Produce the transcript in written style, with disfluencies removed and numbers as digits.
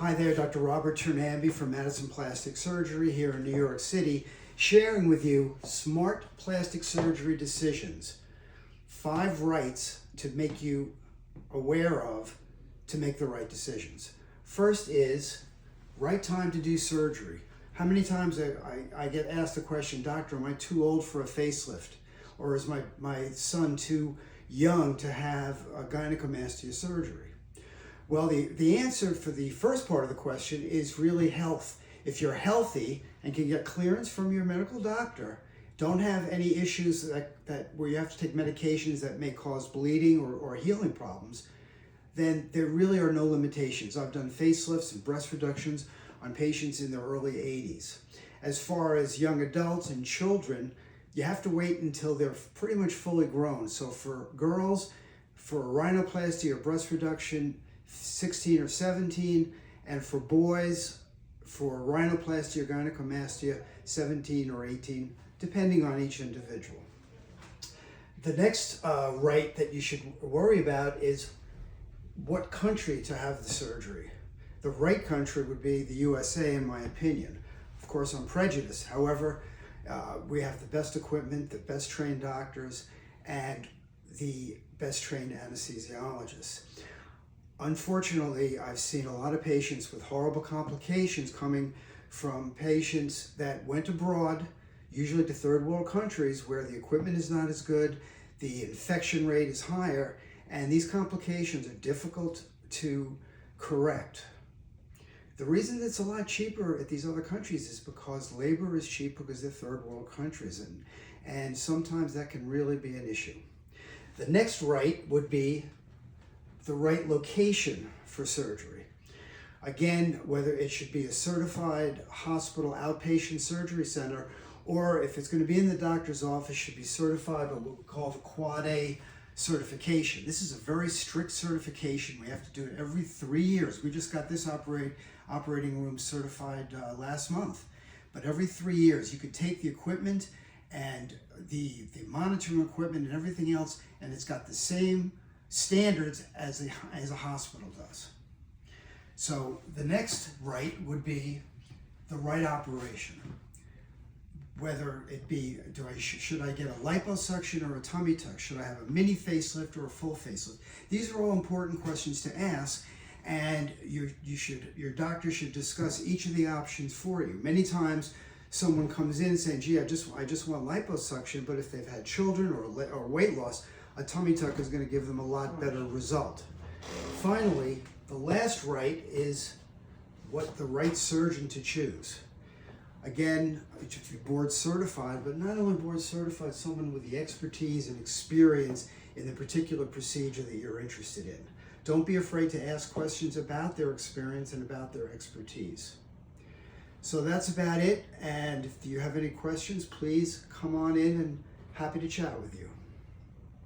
Hi there, Dr. Robert Turnamby from Madison Plastic Surgery here in New York City, sharing with you smart plastic surgery decisions. 5 rights to make you aware of to make the right decisions. First is right time to do surgery. How many times I get asked the question, doctor, am I too old for a facelift? Or is my son too young to have a gynecomastia surgery? Well, the answer for the first part of the question is really health. If you're healthy and can get clearance from your medical doctor, don't have any issues where you have to take medications that may cause bleeding or healing problems, then there really are no limitations. I've done facelifts and breast reductions on patients in their early 80s. As far as young adults and children, you have to wait until they're pretty much fully grown. So for girls, for a rhinoplasty or breast reduction, 16 or 17, and for boys, for rhinoplasty or gynecomastia, 17 or 18, depending on each individual. The next right that you should worry about is what country to have the surgery. The right country would be the USA, in my opinion. Of course, I'm prejudiced. However, we have the best equipment, the best trained doctors, and the best trained anesthesiologists. Unfortunately, I've seen a lot of patients with horrible complications coming from patients that went abroad, usually to third world countries where the equipment is not as good, the infection rate is higher, and these complications are difficult to correct. The reason it's a lot cheaper at these other countries is because labor is cheap because they're third world countries, and sometimes that can really be an issue. The next right would be the right location for surgery. Again, whether it should be a certified hospital outpatient surgery center, or if it's going to be in the doctor's office, should be certified by what we call the Quad A certification. This is a very strict certification. We have to do it every 3 years. We just got this operating room certified last month. But every 3 years, you could take the equipment and the monitoring equipment and everything else, and it's got the same standards as a hospital does. So the next right would be the right operation. Whether it be, should I get a liposuction or a tummy tuck? Should I have a mini facelift or a full facelift? These are all important questions to ask, and your doctor should discuss each of the options for you. Many times someone comes in saying, gee, I just want liposuction, but if they've had children or weight loss, a tummy tuck is going to give them a lot better result. Finally, the last right is what the right surgeon to choose. Again, it should be board certified, but not only board certified, someone with the expertise and experience in the particular procedure that you're interested in. Don't be afraid to ask questions about their experience and about their expertise. So that's about it, and if you have any questions, please come on in and happy to chat with you.